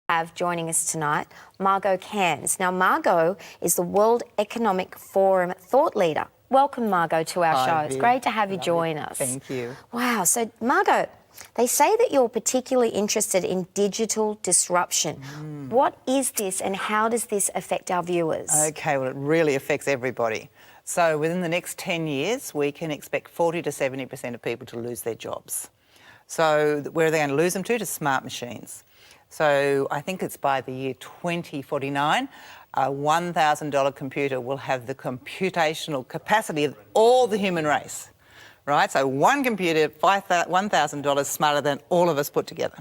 Have joining us tonight, Margo Cairnes. Now, Margo is the World Economic Forum thought leader. Welcome, Margo, to our show. It's great to have you join us. Thank you. Wow. So, Margo, they say that you're particularly interested in digital disruption. What is this and how does this affect our viewers? Okay, well, it really affects everybody. So within the next 10 years, we can expect 40 to 70% of people to lose their jobs. So where are they going to lose them to? To smart machines. So I think it's by the year 2049, a $1,000 computer will have the computational capacity of all the human race, right? So one computer, $1,000 smarter than all of us put together,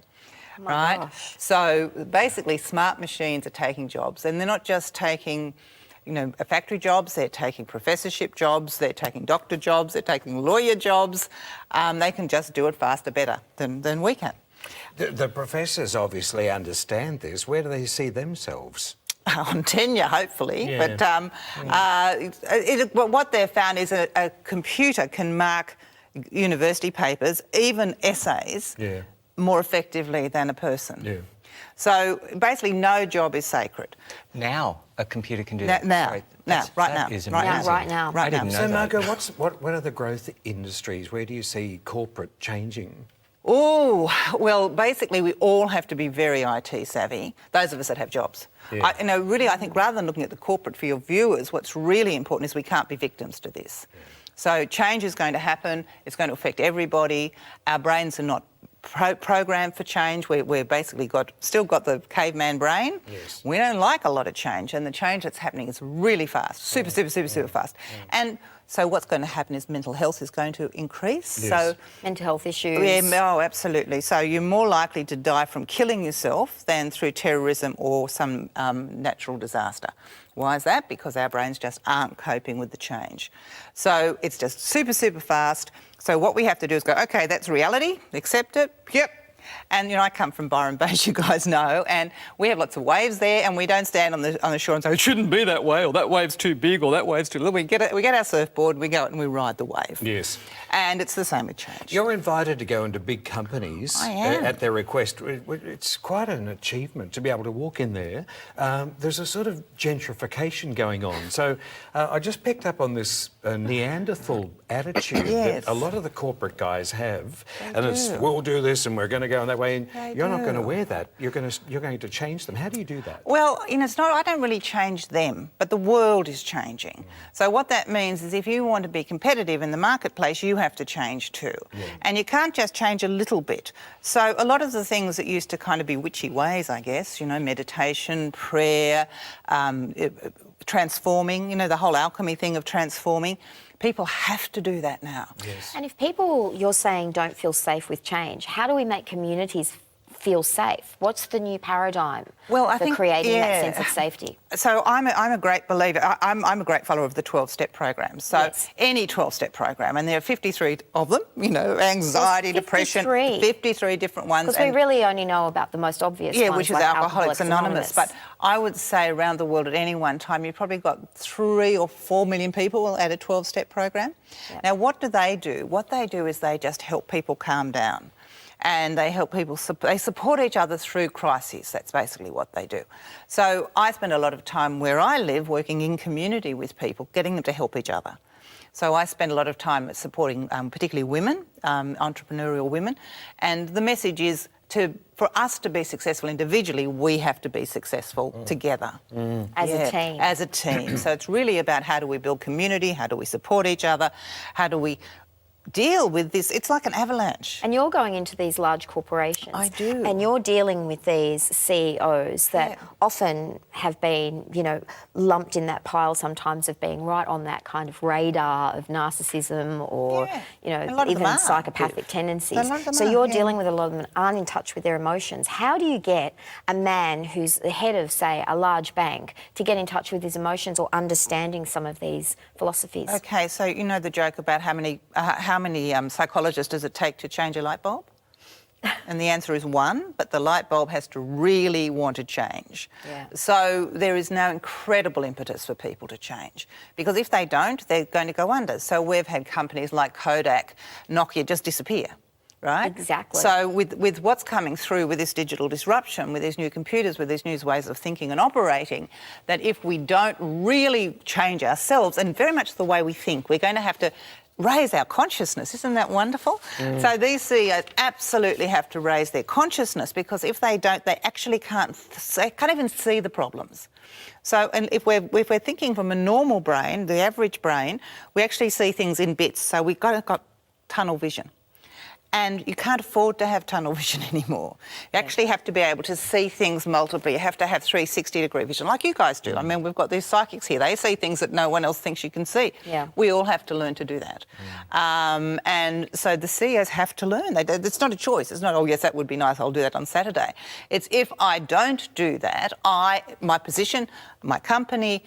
right? Gosh. So basically smart machines are taking jobs, and they're not just taking factory jobs, they're taking professorship jobs, they're taking doctor jobs, they're taking lawyer jobs. They can just do it faster, better than we can. The professors obviously understand this. Where do they see themselves? On tenure, hopefully. Yeah. But what they've found is a computer can mark university papers, even essays, more effectively than a person. Yeah. So basically no job is sacred. Now a computer can do that. Right now. Right now. I didn't know So, that. Margo, what are the growth industries? Where do you see corporate changing? Oh, well, basically we all have to be very IT savvy, those of us that have jobs. Yeah. I think rather than looking at the corporate for your viewers, what's really important is we can't be victims to this. Yeah. So change is going to happen, it's going to affect everybody. Our brains are not programmed for change. We're basically still got the caveman brain. Yes. We don't like a lot of change, and the change that's happening is really fast, super fast. Yeah. And so what's going to happen is mental health is going to increase. Yes. So mental health issues. Yeah, oh, absolutely. So you're more likely to die from killing yourself than through terrorism or some natural disaster. Why is that? Because our brains just aren't coping with the change. So it's just super fast. So what we have to do is go, okay, that's reality, accept it, yep. And, I come from Byron Bay, as you guys know, and we have lots of waves there, and we don't stand on the shore and say, it shouldn't be that way, or that wave's too big, or that wave's too little. We get our surfboard, we go out and we ride the wave. Yes. And it's the same with change. You're invited to go into big companies at their request. It's quite an achievement to be able to walk in there. There's a sort of gentrification going on. So I just picked up on this Neanderthal attitude that a lot of the corporate guys have. It's, we'll do this and we're going to go in that way. And you're not going to wear that. You're going to change them. How do you do that? Well, it's not, I don't really change them, but the world is changing. So what that means is if you want to be competitive in the marketplace, you have to change too. Yeah. And you can't just change a little bit. So a lot of the things that used to kind of be witchy ways, I guess, meditation, prayer, transforming, the whole alchemy thing of transforming, people have to do that now. Yes. And if people, you're saying, don't feel safe with change, how do we make communities feel safe? What's the new paradigm for creating that sense of safety? So I'm a great believer. I'm a great follower of the 12-step program. So any 12-step program, and there are 53 of them. Anxiety, depression, 53 different ones. Because we really only know about the most obvious ones, which is like Alcoholics Anonymous. But I would say around the world at any one time, you've probably got 3 or 4 million people at a 12-step program. Yep. Now, what do? What they do is they just help people calm down. And they help people, they support each other through crises. That's basically what they do. So I spend a lot of time where I live working in community with people, getting them to help each other. So I spend a lot of time supporting particularly women, entrepreneurial women, and the message is for us to be successful individually, we have to be successful together. As a team. As a team. So it's really about how do we build community, how do we support each other, how do we deal with this. It's like an avalanche. And you're going into these large corporations. I do. And you're dealing with these CEOs that often have been, lumped in that pile sometimes of being right on that kind of radar of narcissism or, even psychopathic tendencies. So you're dealing with a lot of them that aren't in touch with their emotions. How do you get a man who's the head of, say, a large bank to get in touch with his emotions or understanding some of these philosophies? Okay, so you know the joke about how many psychologists does it take to change a light bulb? And the answer is 1, but the light bulb has to really want to change. Yeah. So there is now incredible impetus for people to change, because if they don't, they're going to go under. So we've had companies like Kodak, Nokia just disappear. right? Exactly. So with what's coming through with this digital disruption, with these new computers, with these new ways of thinking and operating, that if we don't really change ourselves and very much the way we think, we're going to have to raise our consciousness. Isn't that wonderful? So these CEOs absolutely have to raise their consciousness, because if they don't, they actually can't even see the problems. So, and if we're thinking from a normal brain, the average brain, we actually see things in bits. So we've got tunnel vision. And you can't afford to have tunnel vision anymore. You actually have to be able to see things multiply. You have to have 360-degree vision, like you guys do. I mean, we've got these psychics here. They see things that no one else thinks you can see. Yeah. We all have to learn to do that. And so the CEOs have to learn. It's not a choice. It's not, oh, yes, that would be nice, I'll do that on Saturday. It's if I don't do that, my position, my company,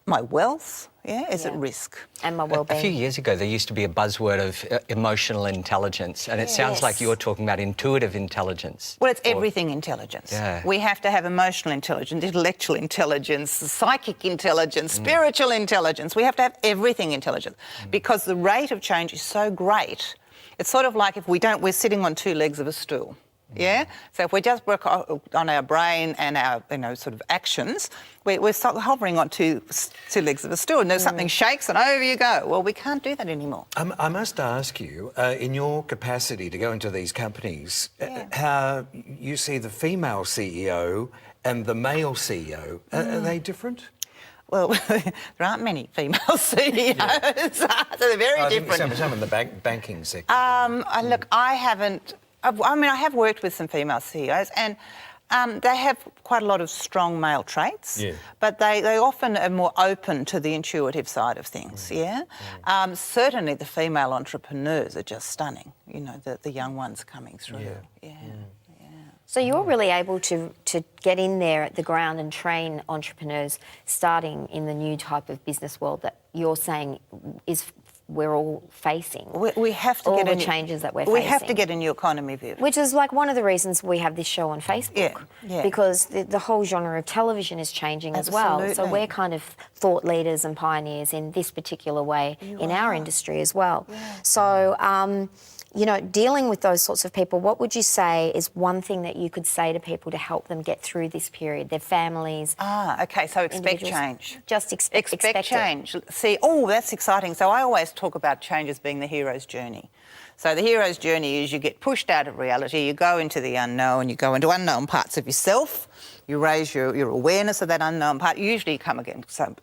my wealth, is at risk. And my well-being. A few years ago, there used to be a buzzword of emotional intelligence, and it sounds like you're talking about intuitive intelligence. Well, it's everything intelligence. Yeah. We have to have emotional intelligence, intellectual intelligence, psychic intelligence, spiritual intelligence. We have to have everything intelligence, because the rate of change is so great. It's sort of like if we're sitting on two legs of a stool. Yeah? So if we just work on our brain and our, sort of actions, we're hovering on two legs of a stool, and something shakes and over you go. Well, we can't do that anymore. I must ask you, in your capacity to go into these companies, how you see the female CEO and the male CEO. Are they different? Well, there aren't many female CEOs, so they're very different. Some in the banking sector. Look, I have worked with some female CEOs, and they have quite a lot of strong male traits, but they often are more open to the intuitive side of things, certainly the female entrepreneurs are just stunning, the young ones coming through. So you're really able to get in there at the ground and train entrepreneurs starting in the new type of business world that you're saying we're all facing. We have to all get the changes that we're facing. We have to get a new economy view. Which is like one of the reasons we have this show on Facebook, because the whole genre of television is changing as well. So we're kind of thought leaders and pioneers in this particular way in our industry as well. So, dealing with those sorts of people, what would you say is one thing that you could say to people to help them get through this period, their families? Okay, so expect change. Just expect change. See, that's exciting. So I always talk about change as being the hero's journey. So the hero's journey is you get pushed out of reality, you go into the unknown, you go into unknown parts of yourself, you raise your awareness of that unknown part. Usually you come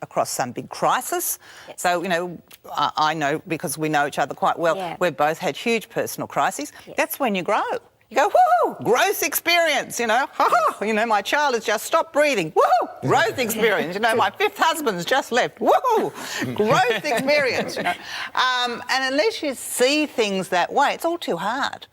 across some big crisis. Yes. So, I know, because we know each other quite well, we've both had huge personal crises. Yes. That's when you grow. You go, woohoo, growth experience, my child has just stopped breathing, woohoo, growth experience, my fifth husband's just left, woohoo, growth experience, And unless you see things that way, it's all too hard.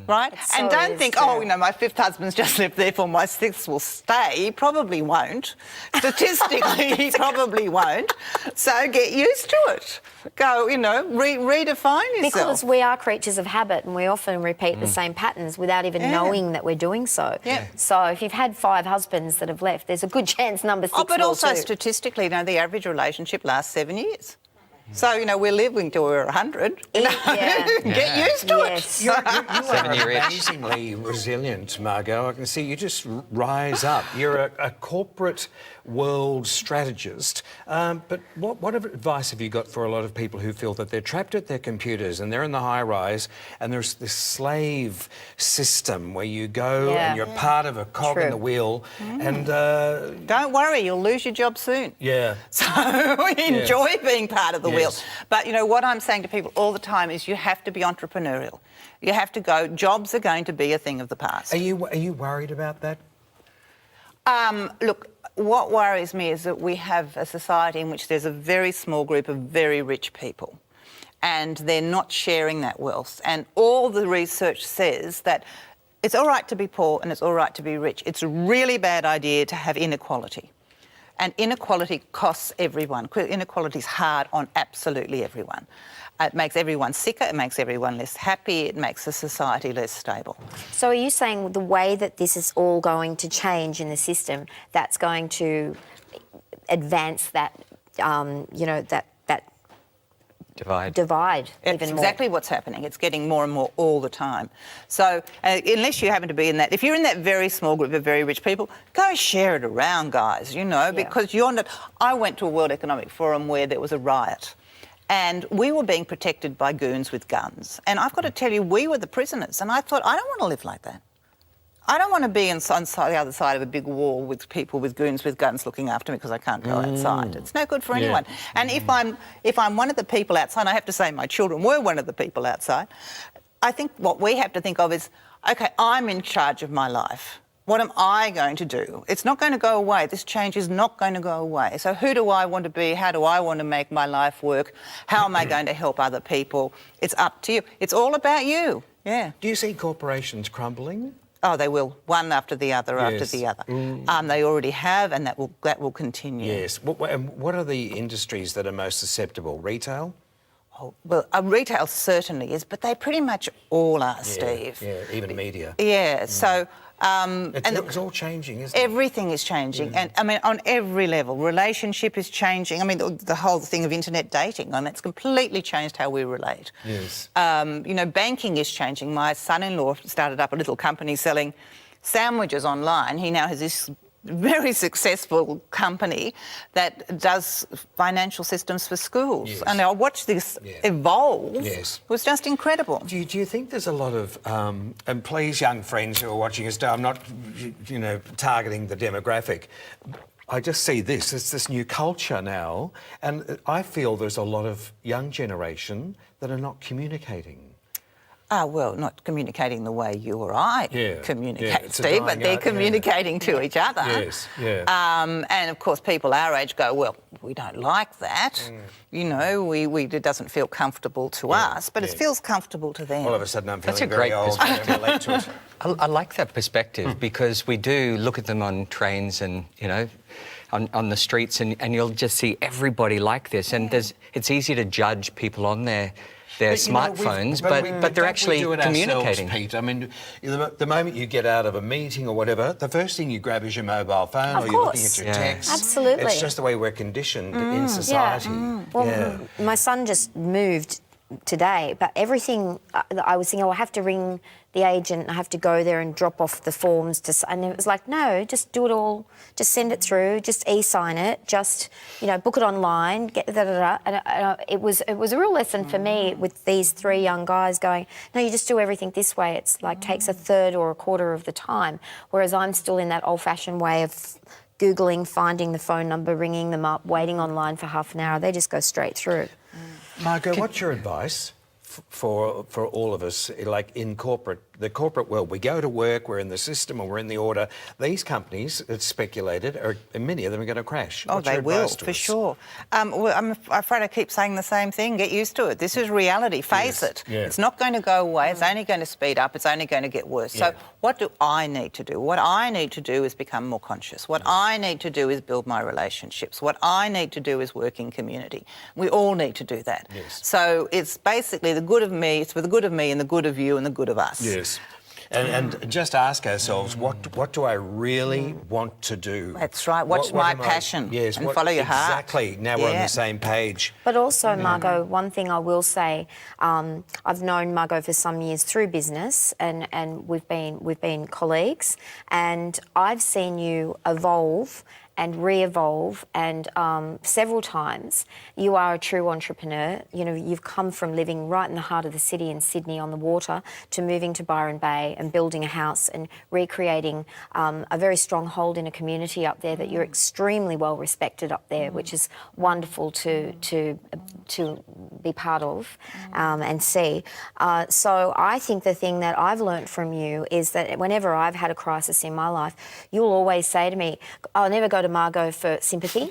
Right? And don't think, my fifth husband's just left, therefore my sixth will stay. He probably won't. Statistically, he probably won't. So get used to it. Go, redefine yourself. Because we are creatures of habit, and we often repeat the same patterns without even knowing that we're doing so. Yeah. So if you've had 5 husbands that have left, there's a good chance number 6 but will also too. Statistically, the average relationship lasts 7 years. So, we're living till we're 100. Get used to it. You are amazingly resilient, Margo. I can see you just rise up. You're a corporate world strategist. But what advice have you got for a lot of people who feel that they're trapped at their computers and they're in the high rise and there's this slave system where you go and you're part of a cog in the wheel and... Don't worry, you'll lose your job soon. Yeah. So enjoy being part of the wheel. But, what I'm saying to people all the time is you have to be entrepreneurial. You have to go, jobs are going to be a thing of the past. Are you worried about that? Look, what worries me is that we have a society in which there's a very small group of very rich people, and they're not sharing that wealth. And all the research says that it's all right to be poor and it's all right to be rich. It's a really bad idea to have inequality. And inequality costs everyone. Inequality is hard on absolutely everyone. It makes everyone sicker, it makes everyone less happy, it makes the society less stable. So are you saying the way that this is all going to change in the system, that's going to advance that, divide It's even more. exactly what's happening. It's getting more and more all the time. So unless you happen to be in that, if you're in that very small group of very rich people, go share it around, guys, you know, because you're not... I went to a World Economic Forum where there was a riot and we were being protected by goons with guns. And I've got to tell you, we were the prisoners. And I thought, I don't want to live like that. I don't want to be on the other side of a big wall with people with goons with guns looking after me because I can't go outside. It's no good for anyone. And if I'm one of the people outside, I have to say my children were one of the people outside, I think what we have to think of is, OK, I'm in charge of my life. What am I going to do? It's not going to go away. This change is not going to go away. So who do I want to be? How do I want to make my life work? How am I going to help other people? It's up to you. It's all about you. Yeah. Do you see corporations crumbling? Oh, they will, one after the other after the other. They already have, and that will continue. Yes. What are the industries that are most susceptible? Retail? Oh, well, retail certainly is, but they pretty much all are, Steve. Yeah, even media. Yeah, so... it's all changing, isn't it? Everything is changing. And, I mean, on every level. Relationship is changing. I mean, the whole thing of internet dating, and it's completely changed how we relate. Yes. You know, banking is changing. My son-in-law started up a little company selling sandwiches online. He now has this very successful company that does financial systems for schools. Yes. And I watched this evolve. Yes. It was just incredible. Do you think there's a lot of, and please, young friends who are watching us, I'm not, you know, targeting the demographic. I just see this, it's this new culture now, and I feel there's a lot of young generation that are not communicating. Well, not communicating the way you or I communicate, Steve, but they're communicating to each other. Yes, yeah. And, of course, people our age go, well, we don't like that. You know, it doesn't feel comfortable to us, but it feels comfortable to them. All of a sudden I'm feeling That's a very great old. Relate to it. I like that perspective because we do look at them on trains and, you know, on the streets and you'll just see everybody like this. And it's easy to judge people on their smartphones, but they're actually communicating. Pete. I mean, the moment you get out of a meeting or whatever, the first thing you grab is your mobile phone or you're looking at your text. Absolutely. It's just the way we're conditioned in society. Well, my son just moved today, but everything I was thinking, I have to ring the agent, I have to go there and drop off the forms, and it was like, no, just do it all, just send it through, just e-sign it, just, you know, book it online, get da-da-da. And it was a real lesson for me with these three young guys going, no, you just do everything this way. It's like takes a third or a quarter of the time, whereas I'm still in that old-fashioned way of Googling, finding the phone number, ringing them up, waiting online for half an hour. They just go straight through. Margo, what's your advice for all of us, like in the corporate world? We go to work, we're in the system or we're in the order. These companies, it's speculated, many of them are going to crash. Oh, they will, for sure. Well, I'm afraid I keep saying the same thing. Get used to it. This is reality. Face it. Yeah. It's not going to go away. It's only going to speed up. It's only going to get worse. So what do I need to do? What I need to do is become more conscious. What I need to do is build my relationships. What I need to do is work in community. We all need to do that. Yes. So it's basically the good of me, it's for the good of me and the good of you and the good of us. Yes. And just ask ourselves, what do I really want to do? That's right. What's my passion? Yes. And follow your heart. Exactly. Now we're on the same page. But also, Margo, one thing I will say, I've known Margo for some years through business, and we've been colleagues, and I've seen you evolve and re-evolve, and several times. You are a true entrepreneur. You know, you've come from living right in the heart of the city in Sydney on the water to moving to Byron Bay and building a house and recreating a very strong hold in a community up there that you're extremely well respected up there, which is wonderful to be part of and see. So I think the thing that I've learnt from you is that whenever I've had a crisis in my life, you'll always say to me, I'll never go to Margo for sympathy.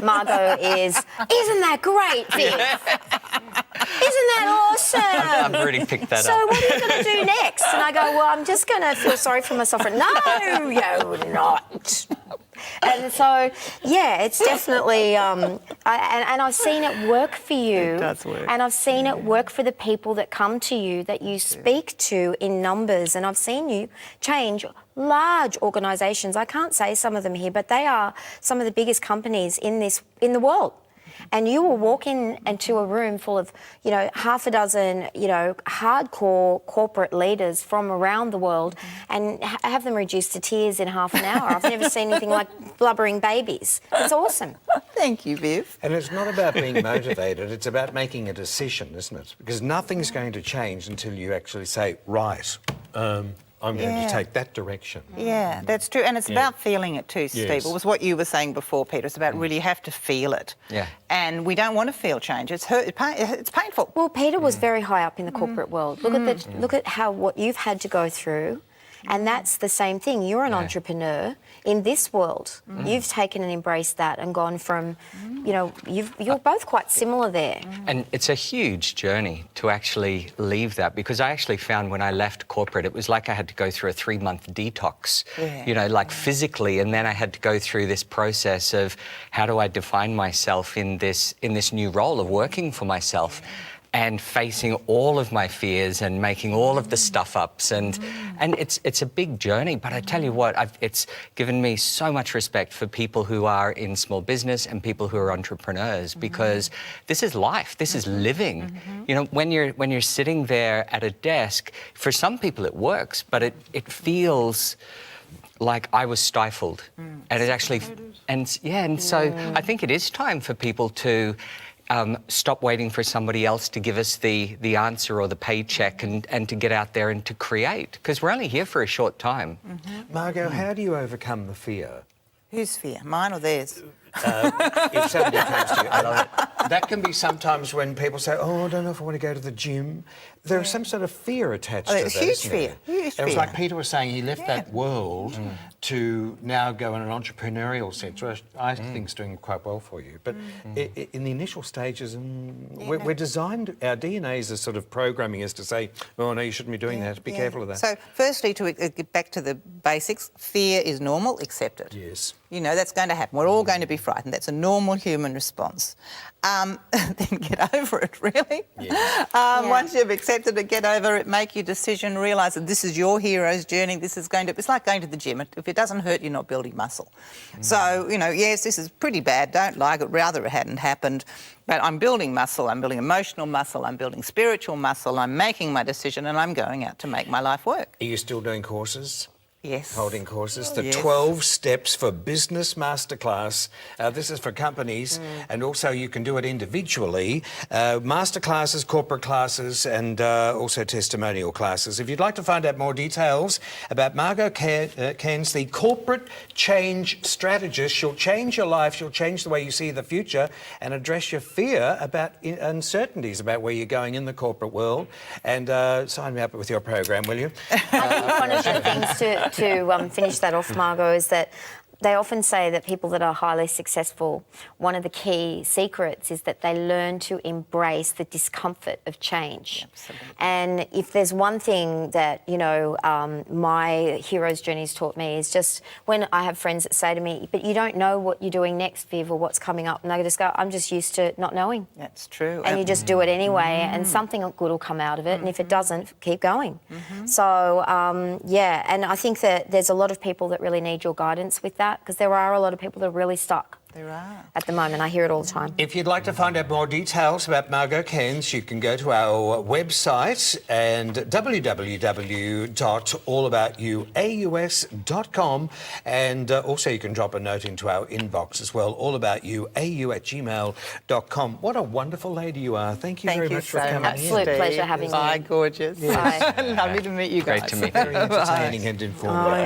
Margo isn't that great, Viv? Isn't that awesome? I've already picked that up. So what are you going to do next? And I go, well, I'm just going to feel sorry for myself. No, you're not. And so, yeah, it's definitely, and I've seen it work for you. It does work. And I've seen it work for the people that come to you, that you speak to in numbers. And I've seen you change large organisations. I can't say some of them here, but they are some of the biggest companies in the world. And you will walk into a room full of, you know, half a dozen, you know, hardcore corporate leaders from around the world and have them reduced to tears in half an hour. I've never seen anything like blubbering babies. It's awesome. Thank you, Viv. And it's not about being motivated, it's about making a decision, isn't it? Because nothing's going to change until you actually say, right, I'm going to take that direction. Yeah, that's true. And it's about feeling it too, Steve. Yes. It was what you were saying before, Peter. It's about really you have to feel it. Yeah. And we don't want to feel change. It's it's painful. Well, Peter was very high up in the corporate world. Look at what you've had to go through. And that's the same thing. You're an entrepreneur in this world. You've taken and embraced that and gone from, you know, you're both quite similar there. And it's a huge journey to actually leave that, because I actually found when I left corporate, it was like I had to go through a 3-month detox, you know, like physically, and then I had to go through this process of how do I define myself in this new role of working for myself. And facing all of my fears and making all of the stuff-ups. And it's a big journey, but I tell you what, it's given me so much respect for people who are in small business and people who are entrepreneurs, because this is life, this is living. You know, when you're sitting there at a desk, for some people it works, but it feels like I was stifled. And it actually, and so I think it is time for people to stop waiting for somebody else to give us the answer or the paycheck and to get out there and to create, because we're only here for a short time. Margo, how do you overcome the fear? Whose fear? Mine or theirs? If somebody comes to you, that can be sometimes when people say, oh, I don't know if I want to go to the gym. There's some sort of fear attached to that, huge fear. Huge It was fear. like Peter was saying, he left that world to now go in an entrepreneurial sense, which I think is doing quite well for you. But in the initial stages, we're designed, our DNA is a sort of programming is to say, oh, no, you shouldn't be doing that. Be careful of that. So, firstly, to get back to the basics, fear is normal, accept it. Yes. You know, that's going to happen. We're all going to be frightened. That's a normal human response. Then get over it, really. Yes. Once you've accepted it, get over it, make your decision, realise that this is your hero's journey. This is it's like going to the gym. If it doesn't hurt, you're not building muscle. So, you know, yes, this is pretty bad. Don't like it. Rather it hadn't happened. But I'm building muscle. I'm building emotional muscle. I'm building spiritual muscle. I'm making my decision and I'm going out to make my life work. Are you still doing courses? Yes. Holding courses, the 12 Steps for Business Masterclass. This is for companies, and also you can do it individually. Masterclasses, corporate classes, and also testimonial classes. If you'd like to find out more details about Margo Cairnes, the corporate change strategist, she'll change your life, she'll change the way you see the future and address your fear about uncertainties about where you're going in the corporate world. And sign me up with your program, will you? I think one of the things to finish that off, Margo, is that they often say that people that are highly successful, one of the key secrets is that they learn to embrace the discomfort of change. Absolutely. And if there's one thing that, you know, my hero's journey's taught me is just when I have friends that say to me, but you don't know what you're doing next, Viv, or what's coming up, and they just go, I'm just used to not knowing. That's true. And you just do it anyway, and something good will come out of it, and if it doesn't, keep going. So, and I think that there's a lot of people that really need your guidance with that, because there are a lot of people that are really stuck. There are. At the moment, I hear it all the time. If you'd like to find out more details about Margo Cairnes, you can go to our website and www.allaboutyouaus.com, and also you can drop a note into our inbox as well, allaboutyouau@gmail.com. What a wonderful lady you are. Thank you very much for coming in. Absolute pleasure having you. Bye, gorgeous. Bye. Lovely to meet you guys. Great to meet you. Very entertaining and informative.